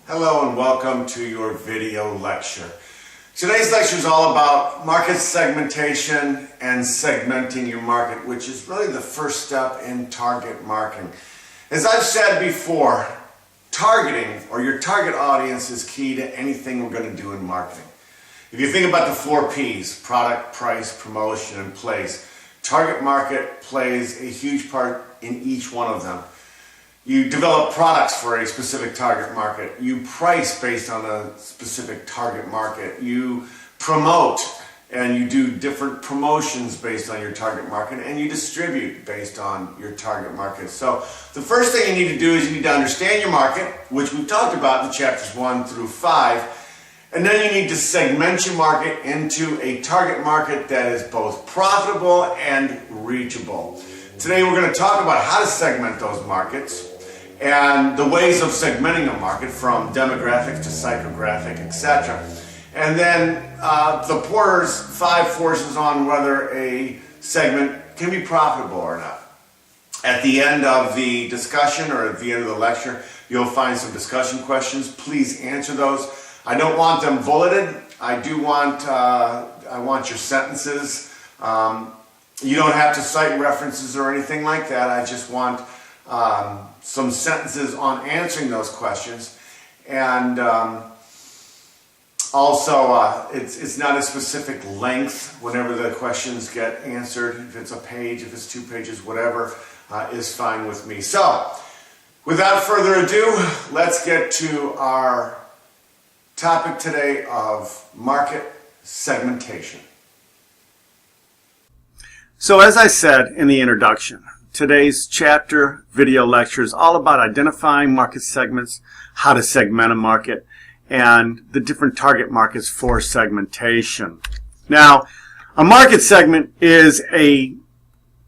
Hello and welcome to your video lecture. Today's lecture is all about market segmentation and segmenting your market, which is really the first step in target marketing. As I've said before, targeting or your target audience is key to anything we're going to do in marketing. If you think about the 4 P's, product, price, promotion, and place, target market plays a huge part in each one of them. You develop products for a specific target market. You price based on a specific target market. You promote and you do different promotions based on your target market, and you distribute based on your target market. So the first thing you need to do is you need to understand your market, which we've talked about in chapters 1 through 5. And then you need to segment your market into a target market that is both profitable and reachable. Today we're going to talk about how to segment those markets and the ways of segmenting a market, from demographic to psychographic, etc. And then the Porter's 5 forces on whether a segment can be profitable or not. At the end of the discussion, or at the end of the lecture, you'll find some discussion questions. Please answer those. I don't want them bulleted. I want your sentences. You don't have to cite references or anything like that. I just want some sentences on answering those questions. And also, it's not a specific length whenever the questions get answered. If it's a page, if it's 2 pages, whatever is fine with me. So, without further ado, let's get to our topic today of market segmentation. So, as I said in the introduction, today's chapter video lecture is all about identifying market segments, how to segment a market, and the different target markets for segmentation. Now, a market segment is a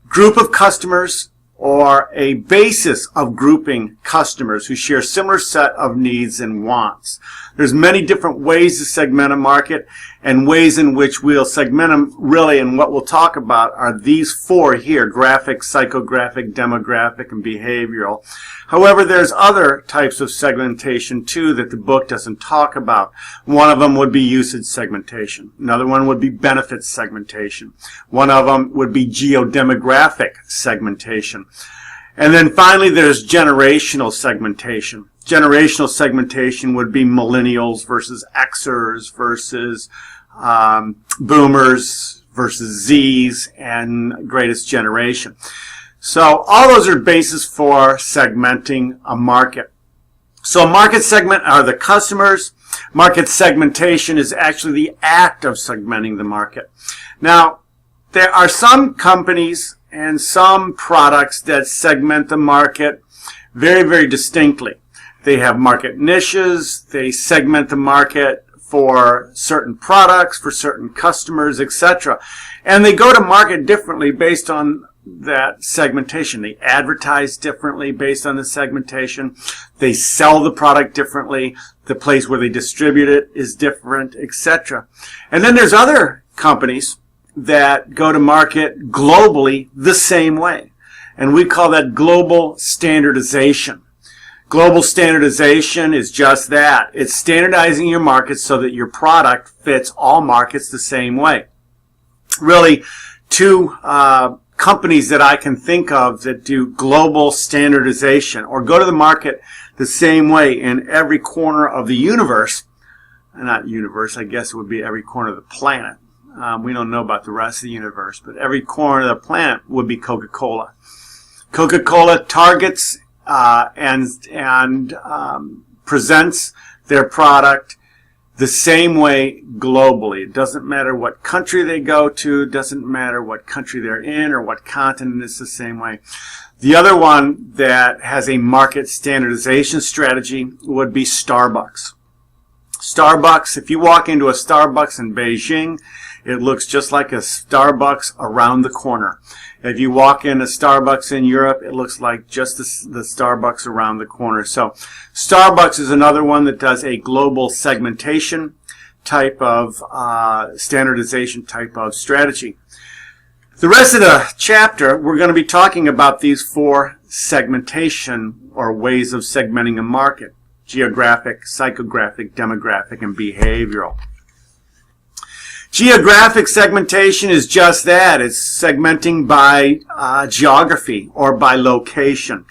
group of customers or a basis of grouping customers who share a similar set of needs and wants. There's many different ways to segment a market, and ways in which we'll segment them really, and what we'll talk about are these 4 here: graphic, psychographic, demographic, and behavioral. However, there's other types of segmentation too that the book doesn't talk about. One of them would be usage segmentation. Another one would be benefit segmentation. One of them would be geodemographic segmentation. And then finally, there's generational segmentation. Generational segmentation would be millennials versus Xers versus boomers versus Zs, and greatest generation. So all those are bases for segmenting a market. So a market segment are the customers. Market segmentation is actually the act of segmenting the market. Now, there are some companies and some products that segment the market very, very distinctly. They have market niches. They segment the market for certain products, for certain customers, etc. And they go to market differently based on that segmentation. They advertise differently based on the segmentation. They sell the product differently. The place where they distribute it is different, etc. And then there's other companies that go to market globally the same way. And we call that global standardization. Global standardization is just that. It's standardizing your market so that your product fits all markets the same way. Really, 2 companies that I can think of that do global standardization or go to the market the same way in every corner of the universe. Not universe, I guess it would be every corner of the planet. We don't know about the rest of the universe, but every corner of the planet would be Coca-Cola. Coca-Cola targets and presents their product the same way globally. It doesn't matter what country they go to, it doesn't matter what country they're in or what continent, it's the same way. The other one that has a market standardization strategy would be Starbucks. Starbucks, if you walk into a Starbucks in Beijing, it looks just like a Starbucks around the corner. If you walk in a Starbucks in Europe, it looks like just the Starbucks around the corner. So Starbucks is another one that does a global segmentation type of standardization type of strategy. The rest of the chapter, we're going to be talking about these 4 segmentation or ways of segmenting a market. geographic, psychographic, demographic, and behavioral. Geographic segmentation is just that. It's segmenting by geography or by location.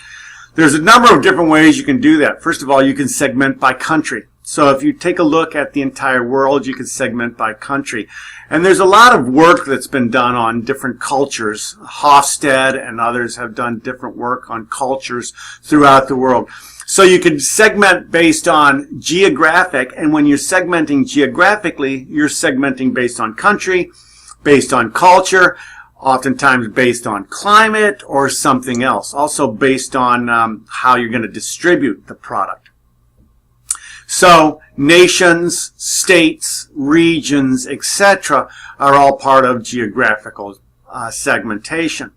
There's a number of different ways you can do that. First of all, you can segment by country. So if you take a look at the entire world, you can segment by country. And there's a lot of work that's been done on different cultures. Hofstede and others have done different work on cultures throughout the world. So you can segment based on geographic, and when you're segmenting geographically, you're segmenting based on country, based on culture, oftentimes based on climate or something else. Also based on how you're going to distribute the product. So nations, states, regions, etc. are all part of geographical segmentation.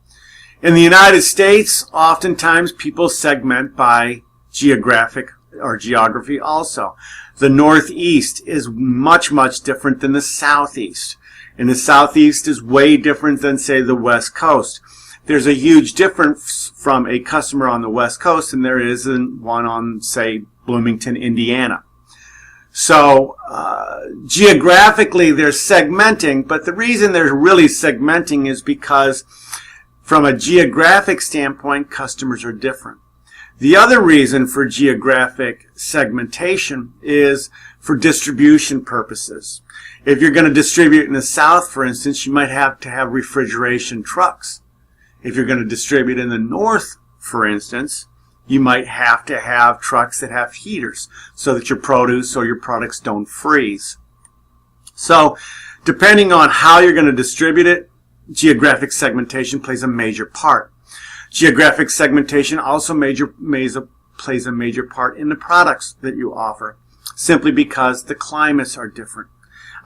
In the United States, oftentimes people segment by geographic or geography also. The Northeast is much, much different than the Southeast. And the Southeast is way different than, say, the West Coast. There's a huge difference from a customer on the West Coast than there is in one on, say, Bloomington, Indiana. So geographically they're segmenting, but the reason they're really segmenting is because from a geographic standpoint, customers are different. The other reason for geographic segmentation is for distribution purposes. If you're going to distribute in the South, for instance, you might have to have refrigeration trucks. If you're going to distribute in the North, for instance, you might have to have trucks that have heaters so that your produce or your products don't freeze. So, depending on how you're going to distribute it, geographic segmentation plays a major part. Geographic segmentation also plays a major part in the products that you offer, simply because the climates are different.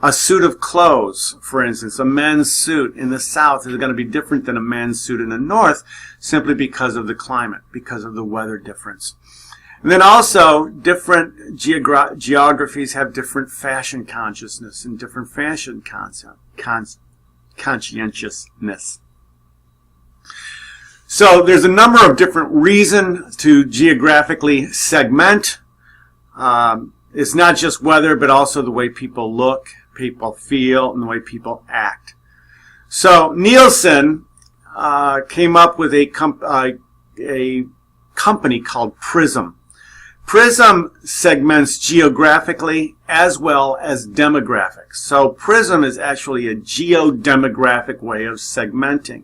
A suit of clothes, for instance, a men's suit in the South is going to be different than a men's suit in the North, simply because of the climate, because of the weather difference. And then also, different geographies have different fashion consciousness and different fashion conscientiousness. So there's a number of different reasons to geographically segment. It's not just weather, but also the way people look, people feel, and the way people act. So Nielsen came up with a company called Prism. Prism segments geographically as well as demographics. So Prism is actually a geodemographic way of segmenting.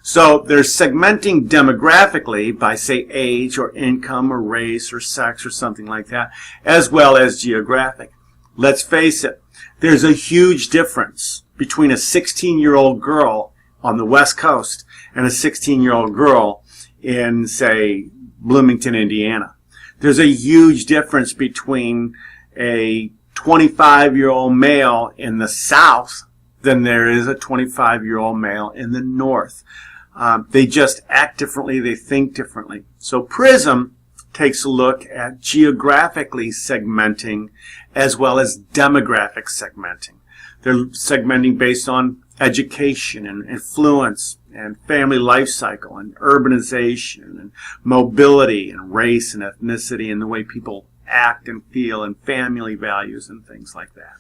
So they're segmenting demographically by, say, age or income or race or sex or something like that, as well as geographic. Let's face it, there's a huge difference between a 16-year-old girl on the West Coast and a 16-year-old girl in, say, Bloomington, Indiana. There's a huge difference between a 25-year-old male in the South than there is a 25-year-old male in the North. They just act differently, they think differently. So Prism takes a look at geographically segmenting as well as demographic segmenting. They're segmenting based on education and influence and family life cycle and urbanization and mobility and race and ethnicity and the way people act and feel and family values and things like that.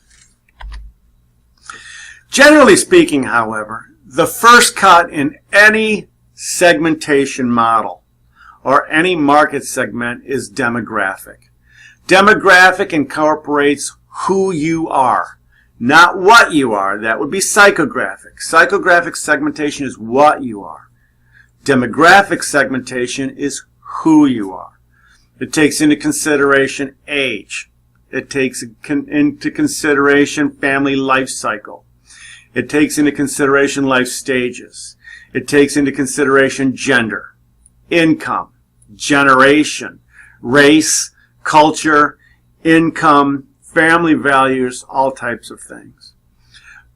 Generally speaking, however, the first cut in any segmentation model or any market segment is demographic. Demographic incorporates who you are, not what you are. That would be psychographic. Psychographic segmentation is what you are. Demographic segmentation is who you are. It takes into consideration age. It takes into consideration family life cycle. It takes into consideration life stages. It takes into consideration gender, income, generation, race, culture, income, family values, all types of things.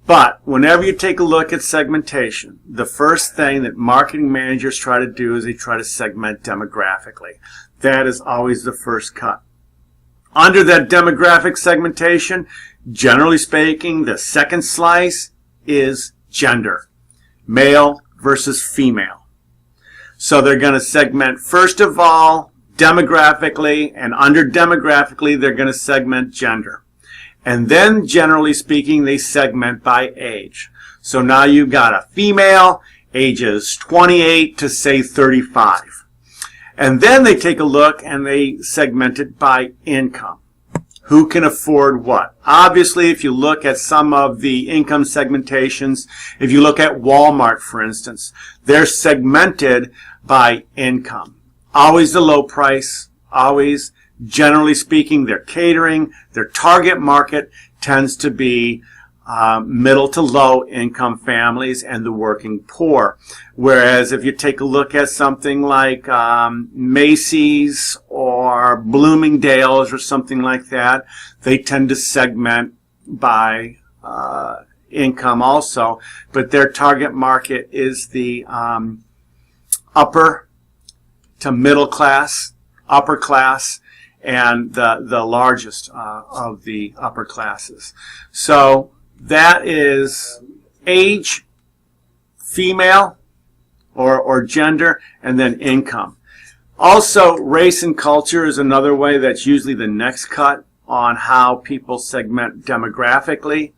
But whenever you take a look at segmentation, the first thing that marketing managers try to do is they try to segment demographically. That is always the first cut. Under that demographic segmentation, generally speaking, the second slice is gender, male versus female. So they're going to segment, first of all, demographically, and under demographically, they're going to segment gender. And then, generally speaking, they segment by age. So now you've got a female, ages 28 to, say, 35. And then they take a look and they segment it by income. Who can afford what? Obviously, if you look at some of the income segmentations, if you look at Walmart, for instance, they're segmented by income. Always the low price, always, generally speaking, their catering, their target market tends to be middle to low income families and the working poor. Whereas if you take a look at something like Macy's or Bloomingdale's or something like that, they tend to segment by income also, but their target market is the upper to middle class, upper class, and the largest of the upper classes. So that is age, female, or gender, and then income. Also, race and culture is another way that's usually the next cut on how people segment demographically,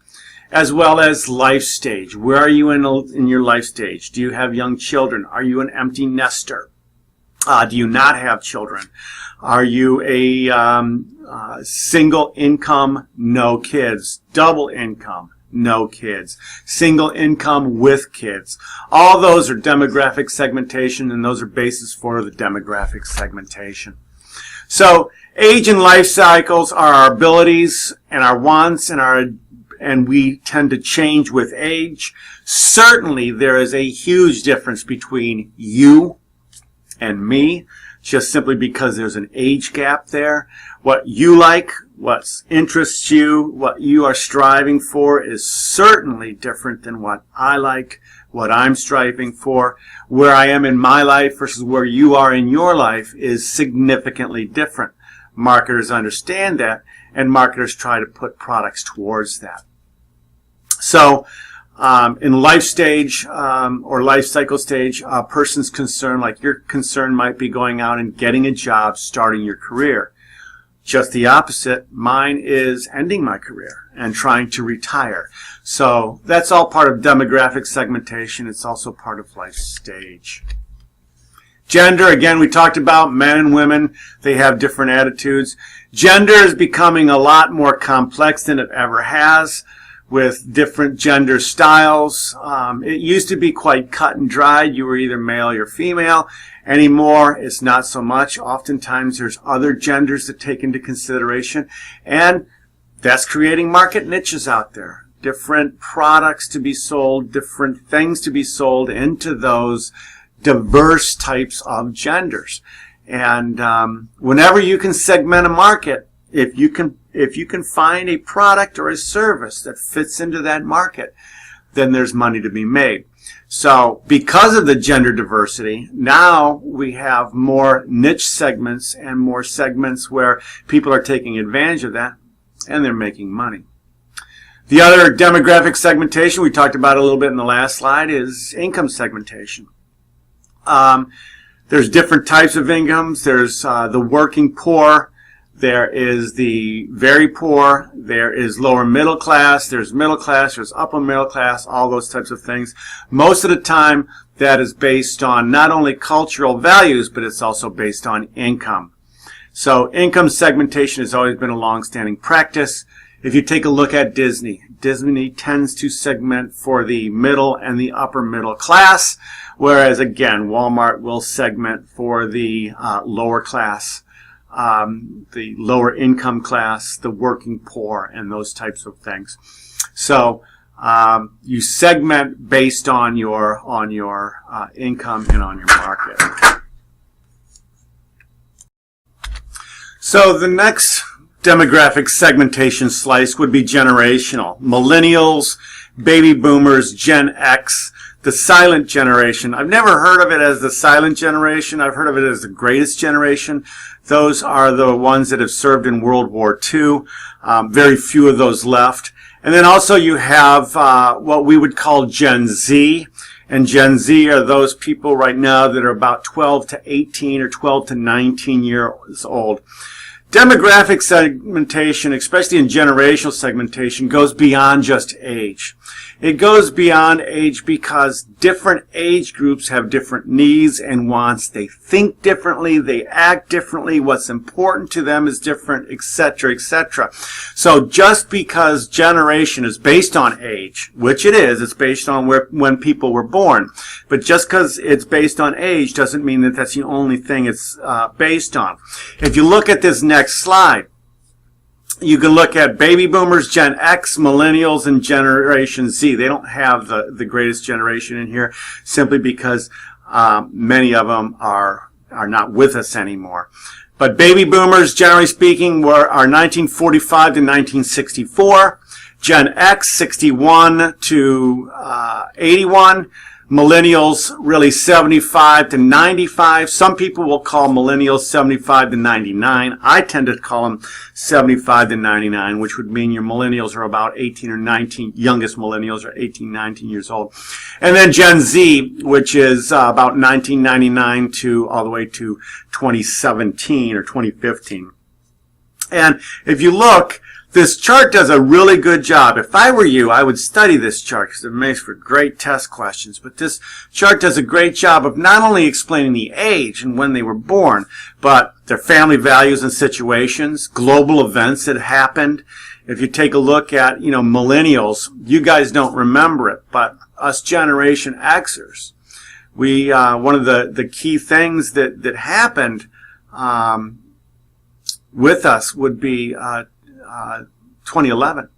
as well as life stage. Where are you in your life stage? Do you have young children? Are you an empty nester? Do you not have children? Are you a single income, no kids? Double income, no kids? Single income with kids? All those are demographic segmentation, and those are bases for the demographic segmentation. So age and life cycles are our abilities and our wants, and we tend to change with age. Certainly, there is a huge difference between you and me, just simply because there's an age gap there. What you like, what interests you, what you are striving for is certainly different than what I like, what I'm striving for. Where I am in my life versus where you are in your life is significantly different. Marketers understand that, and marketers try to put products towards that. So, in life stage or life cycle stage, a person's concern, like your concern, might be going out and getting a job, starting your career. Just the opposite, mine is ending my career and trying to retire. So that's all part of demographic segmentation. It's also part of life stage. Gender, again, we talked about men and women. They have different attitudes. Gender is becoming a lot more complex than it ever has, with different gender styles. It used to be quite cut and dried. You were either male or female. Anymore, it's not so much. Oftentimes, there's other genders to take into consideration, and that's creating market niches out there. Different products to be sold, different things to be sold into those diverse types of genders. And whenever you can segment a market, if you can find a product or a service that fits into that market, then there's money to be made. So because of the gender diversity, now we have more niche segments and more segments where people are taking advantage of that and they're making money. The other demographic segmentation we talked about a little bit in the last slide is income segmentation. There's different types of incomes. There's the working poor. There is the very poor, there is lower middle class, there's upper middle class, all those types of things. Most of the time, that is based on not only cultural values, but it's also based on income. So income segmentation has always been a long-standing practice. If you take a look at Disney, Disney tends to segment for the middle and the upper middle class, whereas, again, Walmart will segment for the lower class, the lower income class, the working poor, and those types of things. So you segment based on your income and on your market. So the next demographic segmentation slice would be generational. Millennials, baby boomers, Gen X, the silent generation. I've never heard of it as the silent generation. I've heard of it as the greatest generation. Those are the ones that have served in World War II. Very few of those left. And then also you have what we would call Gen Z. And Gen Z are those people right now that are about 12 to 18 or 12 to 19 years old. Demographic segmentation, especially in generational segmentation, goes beyond just age. It goes beyond age because different age groups have different needs and wants. They think differently, they act differently, what's important to them is different, etc., etc. So just because generation is based on age, which it is, it's based on when people were born, but just because it's based on age doesn't mean that that's the only thing it's based on. If you look at this next slide, you can look at baby boomers, Gen X, millennials, and Generation Z. They don't have the greatest generation in here simply because many of them are not with us anymore. But baby boomers, generally speaking, are 1945 to 1964. Gen X, 61 to 81. Millennials, really 75 to 95. Some people will call millennials 75 to 99. I tend to call them 75 to 99, which would mean your millennials are about 18 or 19. Youngest millennials are 18, 19 years old. And then Gen Z, which is about 1999 to all the way to 2017 or 2015. And if you look, this chart does a really good job. If I were you, I would study this chart because it makes for great test questions. But this chart does a great job of not only explaining the age and when they were born, but their family values and situations, global events that happened. If you take a look at, millennials, you guys don't remember it, but us Generation Xers, we one of the key things that happened with us would be 2011.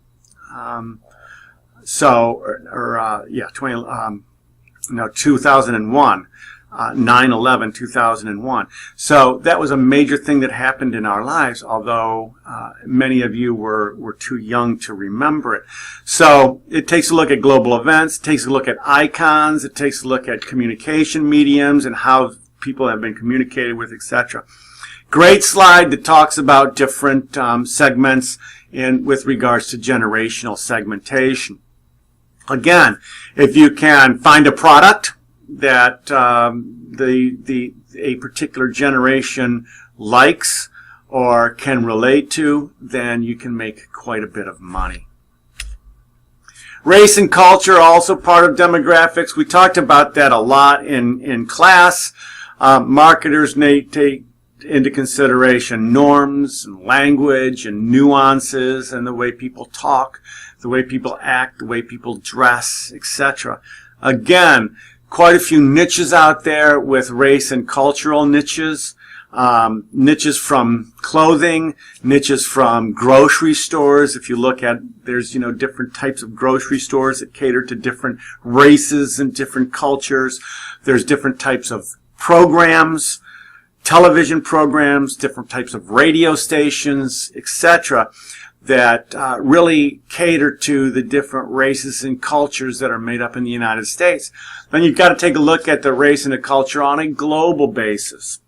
2001. 9/11, 2001. So that was a major thing that happened in our lives, although many of you were too young to remember it. So it takes a look at global events, it takes a look at icons, it takes a look at communication mediums and how people have been communicated with, etc. Great slide that talks about different segments with regards to generational segmentation. Again, if you can find a product that a particular generation likes or can relate to, then you can make quite a bit of money. Race and culture are also part of demographics. We talked about that a lot in class. Marketers take into consideration norms and language and nuances and the way people talk, the way people act, the way people dress, etc. Again, quite a few niches out there with race and cultural niches. Niches from clothing, niches from grocery stores. If you look at, there's, different types of grocery stores that cater to different races and different cultures. There's different types of programs, television programs, different types of radio stations, etc., that really cater to the different races and cultures that are made up in the United States. Then you've got to take a look at the race and the culture on a global basis.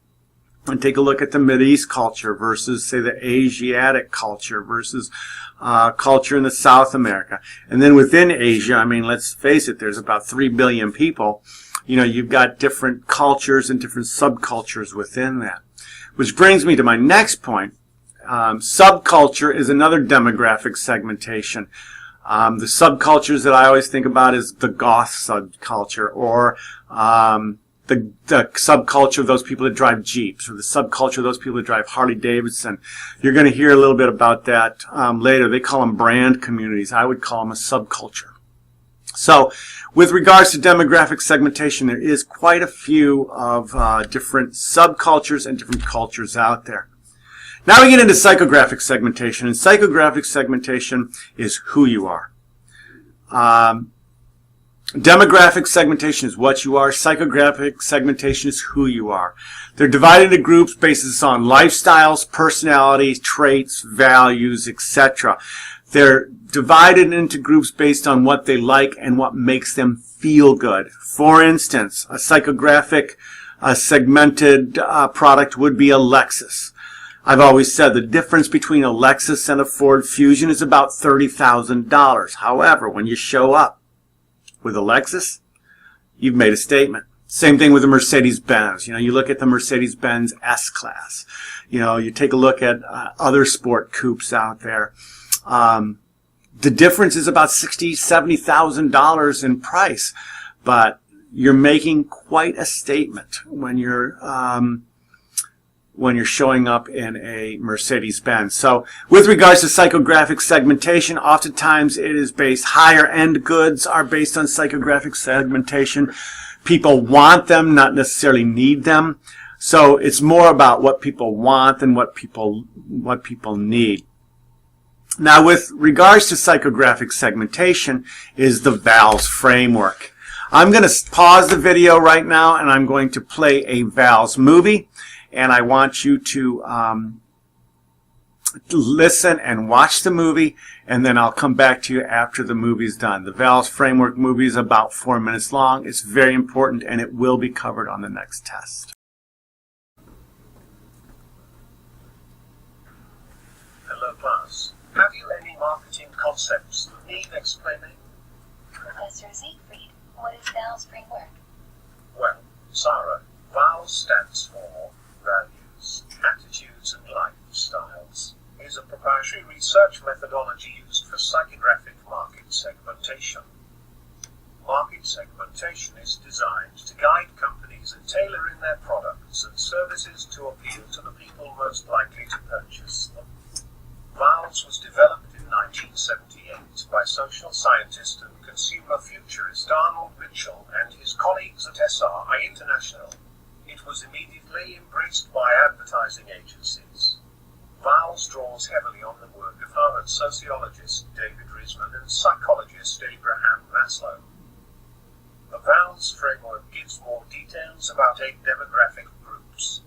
And take a look at the Mideast culture versus, say, the Asiatic culture versus culture in the South America. And then within Asia, let's face it, there's about 3 billion people. You've got different cultures and different subcultures within that. Which brings me to my next point. Subculture is another demographic segmentation. The subcultures that I always think about is the goth subculture, or the subculture of those people that drive Jeeps, or the subculture of those people that drive Harley Davidson. You're going to hear a little bit about that later. They call them brand communities. I would call them a subculture. So, with regards to demographic segmentation, there is quite a few of different subcultures and different cultures out there. Now we get into psychographic segmentation, and psychographic segmentation is who you are. Demographic segmentation is what you are. Psychographic segmentation is who you are. They're divided into groups based on lifestyles, personalities, traits, values, etc. They're divided into groups based on what they like and what makes them feel good. For instance, a psychographic segmented product would be a Lexus. I've always said the difference between a Lexus and a Ford Fusion is about $30,000. However, when you show up with a Lexus, you've made a statement. Same thing with the Mercedes-Benz. You look at the Mercedes-Benz S-Class. You take a look at other sport coupes out there. The difference is about $60,000, $70,000 in price, but you're making quite a statement when you're showing up in a Mercedes-Benz. So with regards to psychographic segmentation, oftentimes it is based, higher end goods are based on psychographic segmentation. People want them, not necessarily need them. So it's more about what people want than what people need. Now, with regards to psychographic segmentation is the VALS framework. I'm going to pause the video right now, and I'm going to play a VALS movie, and I want you to listen and watch the movie, and then I'll come back to you after the movie's done. The VALS framework movie is about 4 minutes long. It's very important, and it will be covered on the next test. Hello, class. Have you any marketing concepts that need explaining? Professor Siegfried, what is VALS framework? Well, Sarah, VALS stands for Values, Attitudes and Lifestyles. It is a proprietary research methodology used for psychographic market segmentation. Market segmentation is designed to guide companies in tailoring their products and services to appeal to the people most likely to purchase them. VALS was developed in 1978 by social scientist and consumer futurist Arnold Mitchell and his colleagues at SRI International. It was immediately embraced by advertising agencies. VALS draws heavily on the work of Harvard sociologist David Riesman and psychologist Abraham Maslow. The VALS framework gives more details about 8 demographic groups.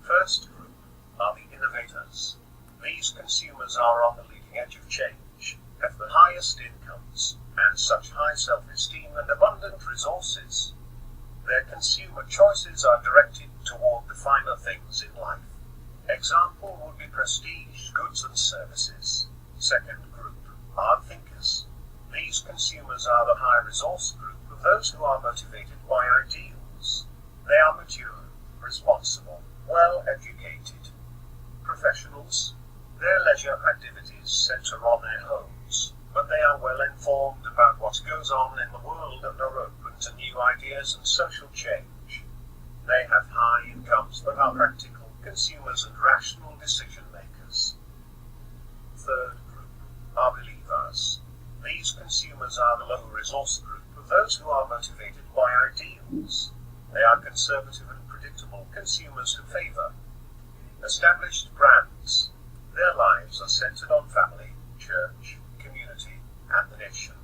First group are the innovators. These consumers are on the leading edge of change, have the highest incomes, and such high self-esteem and abundant resources. Their consumer choices are directed toward the finer things in life. Example would be prestige, goods and services. Second group are thinkers. These consumers are the high resource group of those who are motivated by ideals. They are mature, responsible, well educated. Professionals. Their leisure activities center on their homes, but they are well informed about what goes on in the world and are open to new ideas and social change. They have high incomes but are practical consumers and rational decision makers. Third group are believers. These consumers are the low resource group of those who are motivated by ideals. They are conservative and predictable consumers who favor established brands. Their lives are centered on family, church, community, and the nation.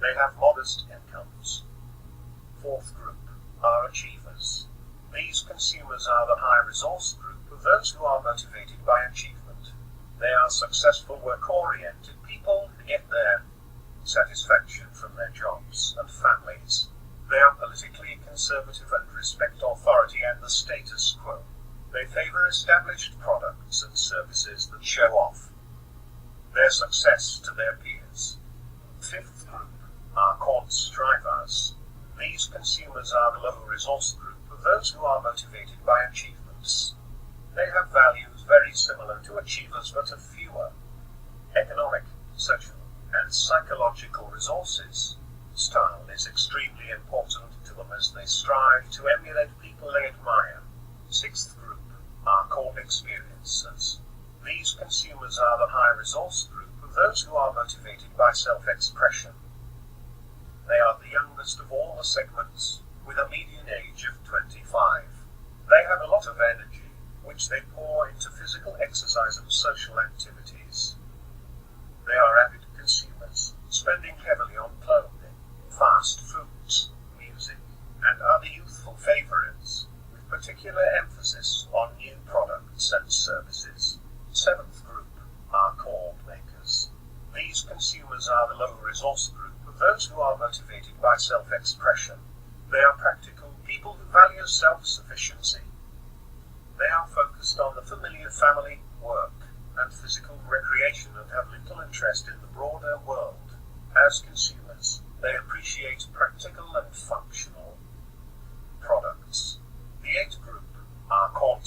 They have modest incomes. Fourth group are achievers. These consumers are the high resource group of those who are motivated by achievement. They are successful, work-oriented people who get their satisfaction from their jobs and families. They are politically conservative and respect authority and the status quo. They favor established products and services that show off their success to their peers. Fifth group are called strivers. These consumers are the low resource group of those who are motivated by achievements. They have values very similar to achievers but have fewer economic, social, and psychological resources. Style is extremely important to them as they strive to emulate people they admire. Sixth group are called experiencers. These consumers are the high resource group of those who are motivated by self-expression. They are the youngest of all the segments, with a median age of 25. They have a lot of energy, which they pour into physical exercise and social activities. They are avid consumers, spending heavily on clothing, fast foods, music, and other youthful favorites, with particular emphasis on new products and services. Seventh group are called makers. These consumers are the low resource group of those who are motivated by self-expression. They are practical people who value self-sufficiency. They are focused on the familiar family, work, and physical recreation and have little interest in the broader world. As consumers, they appreciate practical and functional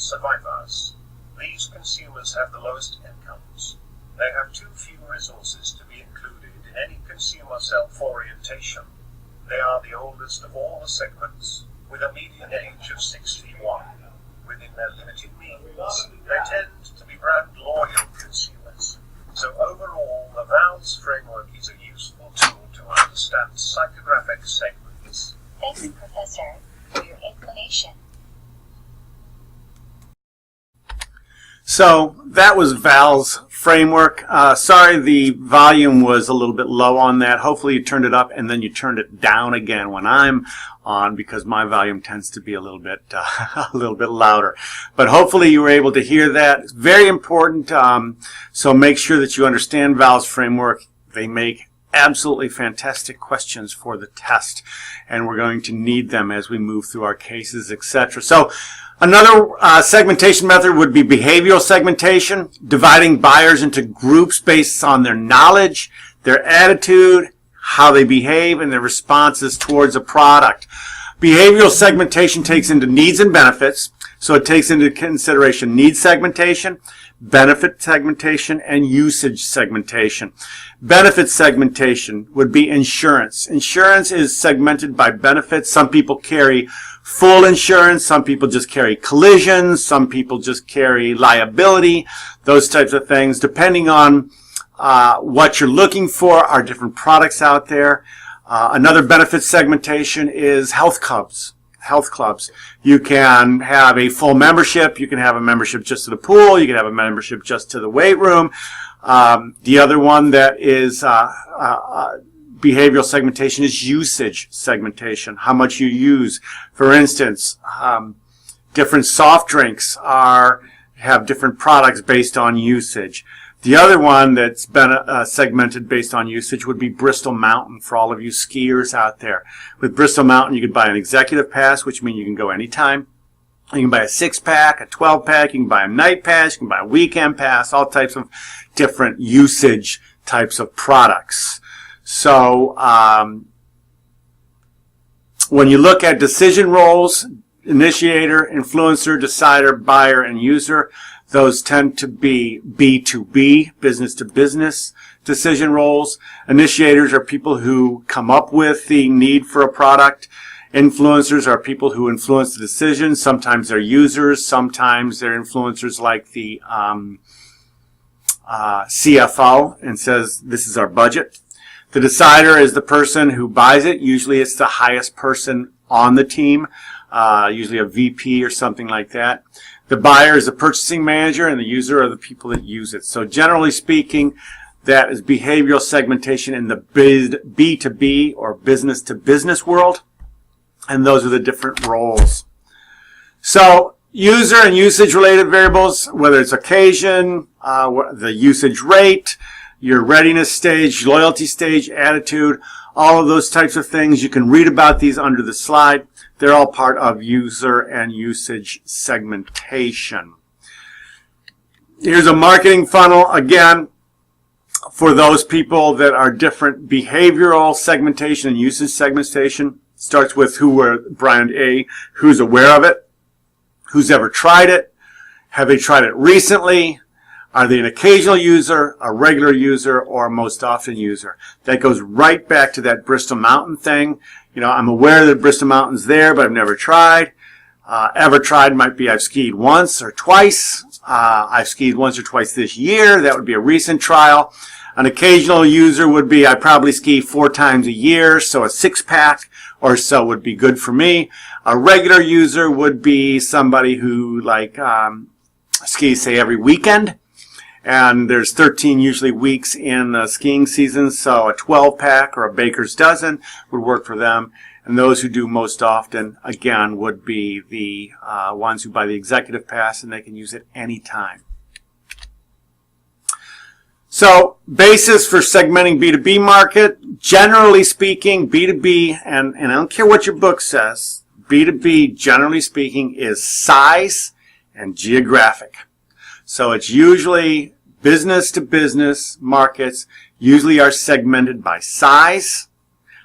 survivors. These consumers have the lowest incomes. They have too few resources to be included in any consumer self-orientation. They are the oldest of all the segments, with a median age of 61. Within their limited means, they tend to be brand loyal consumers. So overall, the VALS framework is a useful tool to understand psychographic segments. Thanks, Professor, for your explanation. So that was Val's framework. Sorry, the volume was a little bit low on that. Hopefully you turned it up and then you turned it down again when I'm on, because my volume tends to be a little bit louder. But hopefully you were able to hear that. It's very important. So make sure that you understand Val's framework. They make absolutely fantastic questions for the test, and we're going to need them as we move through our cases, etc. So another segmentation method would be behavioral segmentation, dividing buyers into groups based on their knowledge, their attitude, how they behave, and their responses towards a product. Behavioral segmentation takes into needs and benefits, so it takes into consideration need segmentation, benefit segmentation, and usage segmentation. Benefit segmentation would be insurance. Insurance is segmented by benefits. Some people carry full insurance, some people just carry collision, some people just carry liability, those types of things. Depending on what you're looking for, are different products out there. Another benefit segmentation is health clubs. Health clubs. You can have a full membership. You can have a membership just to the pool. You can have a membership just to the weight room. The other one that is behavioral segmentation is usage segmentation. How much you use. For instance, different soft drinks have different products based on usage. The other one that's been segmented based on usage would be Bristol Mountain, for all of you skiers out there. With Bristol Mountain, you could buy an executive pass, which means you can go anytime. You can buy a 6-pack, a 12-pack, you can buy a night pass, you can buy a weekend pass, all types of different usage types of products. So when you look at decision roles, initiator, influencer, decider, buyer, and user, those tend to be B2B, business to business decision roles. Initiators are people who come up with the need for a product. Influencers are people who influence the decision. Sometimes they're users. Sometimes they're influencers like the CFO and says, this is our budget. The decider is the person who buys it. Usually it's the highest person on the team, usually a VP or something like that. The buyer is the purchasing manager, and the user are the people that use it. So generally speaking, that is behavioral segmentation in the B2B or business to business world. And those are the different roles. So user and usage related variables, whether it's occasion, the usage rate, your readiness stage, loyalty stage, attitude, all of those types of things. You can read about these under the slide. They're all part of user and usage segmentation. Here's a marketing funnel. Again, for those people that are different, behavioral segmentation and usage segmentation starts with who were brand A, who's aware of it, who's ever tried it, have they tried it recently, are they an occasional user, a regular user, or a most often user. That goes right back to that Bristol Mountain thing. You know, I'm aware that Bristol Mountain's there, but I've never tried. Ever tried might be I've skied once or twice. I've skied once or twice this year. That would be a recent trial. An occasional user would be I probably ski 4 times a year, so a 6-pack or so would be good for me. A regular user would be somebody who skis, say, every weekend. And there's 13 usually weeks in the skiing season, so a 12-pack or a baker's dozen would work for them. And those who do most often, again, would be the ones who buy the executive pass, and they can use it anytime. So, basis for segmenting B2B market, generally speaking, B2B, and I don't care what your book says, B2B, generally speaking, is size and geographic. So it's usually business to business markets usually are segmented by size,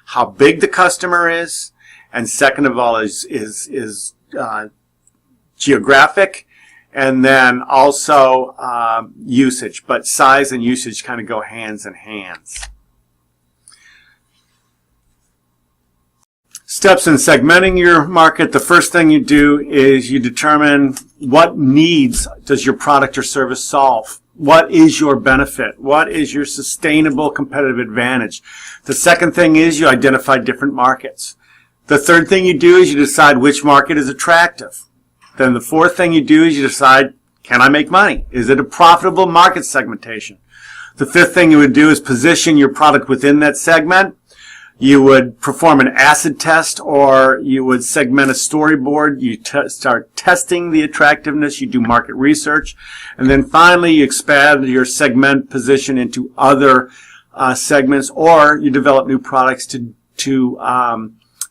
how big the customer is, and second of all is geographic, and then also usage. But size and usage kind of go hands in hands. Steps in segmenting your market. The first thing you do is you determine what needs does your product or service solve. What is your benefit? What is your sustainable competitive advantage? The second thing is you identify different markets. The third thing you do is you decide which market is attractive. Then the fourth thing you do is you decide, can I make money? Is it a profitable market segmentation? The fifth thing you would do is position your product within that segment. You would perform an acid test, or you would segment a storyboard. You start testing the attractiveness. You do market research. And then finally, you expand your segment position into other segments, or you develop new products to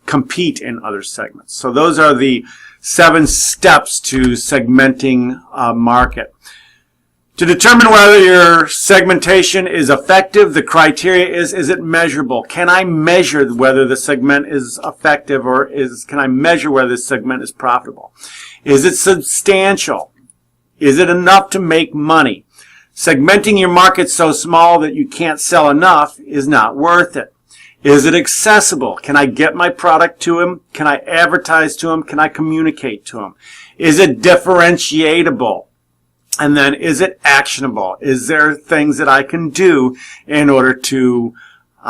compete in other segments. So those are the 7 steps to segmenting a market. To determine whether your segmentation is effective, the criteria is it measurable? Can I measure whether the segment is effective, or can I measure whether the segment is profitable? Is it substantial? Is it enough to make money? Segmenting your market so small that you can't sell enough is not worth it. Is it accessible? Can I get my product to him? Can I advertise to him? Can I communicate to him? Is it differentiatable? And then, is it actionable? Is there things that I can do in order to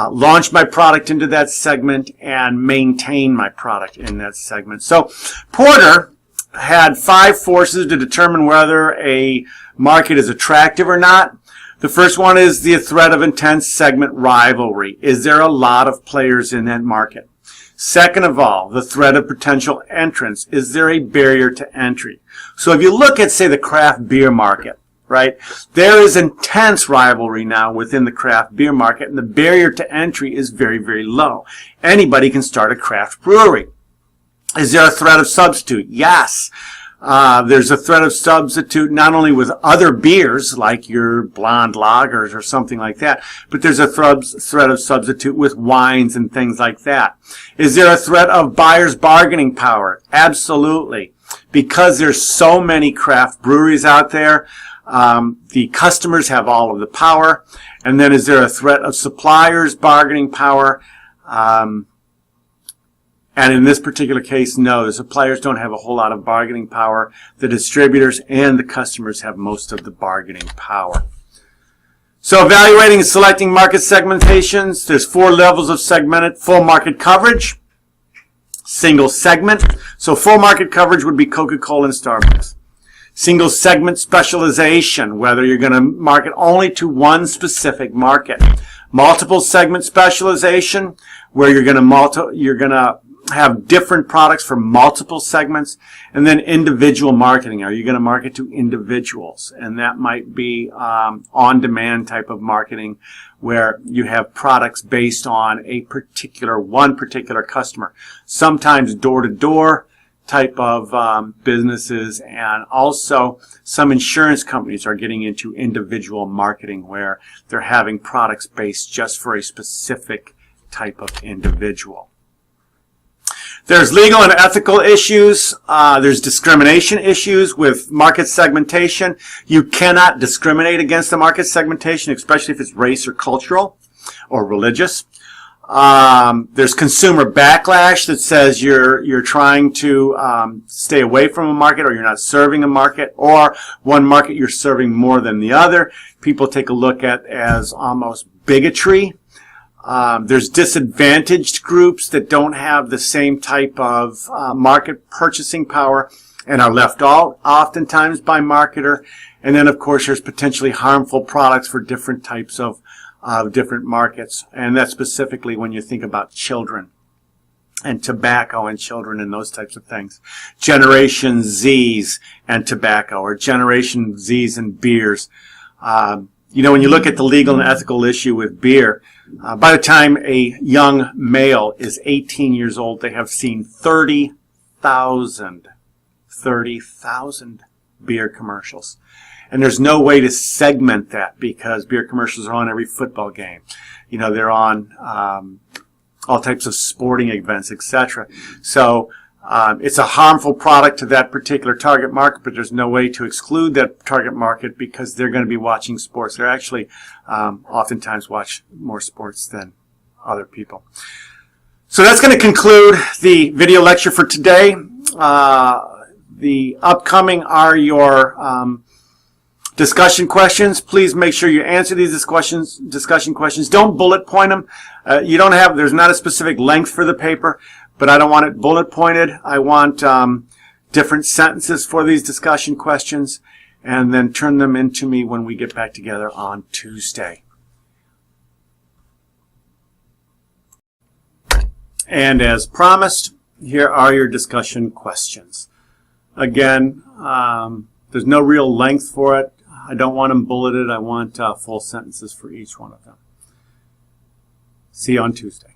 launch my product into that segment and maintain my product in that segment? So Porter had 5 forces to determine whether a market is attractive or not. The first one is the threat of intense segment rivalry. Is there a lot of players in that market? Second of all, the threat of potential entrants. Is there a barrier to entry? So if you look at, say, the craft beer market, right, there is intense rivalry now within the craft beer market, and the barrier to entry is very, very low. Anybody can start a craft brewery. Is there a threat of substitute? Yes. There's a threat of substitute not only with other beers like your blonde lagers or something like that, but there's a threat of substitute with wines and things like that. Is there a threat of buyer's bargaining power? Absolutely. Because there's so many craft breweries out there, the customers have all of the power. And then is there a threat of suppliers' bargaining power? And in this particular case, no, the suppliers don't have a whole lot of bargaining power. The distributors and the customers have most of the bargaining power. So evaluating and selecting market segmentations, there's 4 levels of segmented: full market coverage, single segment. So full market coverage would be Coca-Cola and Starbucks. Single segment specialization, whether you're going to market only to one specific market. Multiple segment specialization, where you're going to have different products for multiple segments. And then individual marketing. Are you going to market to individuals? And that might be on-demand type of marketing, where you have products based on one particular customer. Sometimes door-to-door type of businesses, and also some insurance companies are getting into individual marketing, where they're having products based just for a specific type of individual. There's legal and ethical issues. There's discrimination issues with market segmentation. You cannot discriminate against the market segmentation, especially if it's race or cultural or religious. There's consumer backlash that says you're trying to stay away from a market, or you're not serving a market, or one market you're serving more than the other. People take a look at as almost bigotry. There's disadvantaged groups that don't have the same type of market purchasing power and are left out oftentimes by marketer. And then, of course, there's potentially harmful products for different types of different markets. And that's specifically when you think about children and tobacco and children and those types of things. Generation Zs and tobacco, or Generation Zs and beers. When you look at the legal and ethical issue with beer, by the time a young male is 18 years old, they have seen 30,000 beer commercials. And there's no way to segment that, because beer commercials are on every football game. They're on all types of sporting events, etc. So It's a harmful product to that particular target market, but there's no way to exclude that target market because they're going to be watching sports. They're actually oftentimes watch more sports than other people. So that's going to conclude the video lecture for today. The upcoming are your discussion questions. Please make sure you answer these discussion questions. Don't bullet point them. There's not a specific length for the paper, but I don't want it bullet pointed. I want different sentences for these discussion questions, and then turn them into me when we get back together on Tuesday. And as promised, here are your discussion questions. Again, there's no real length for it. I don't want them bulleted. I want full sentences for each one of them. See you on Tuesday.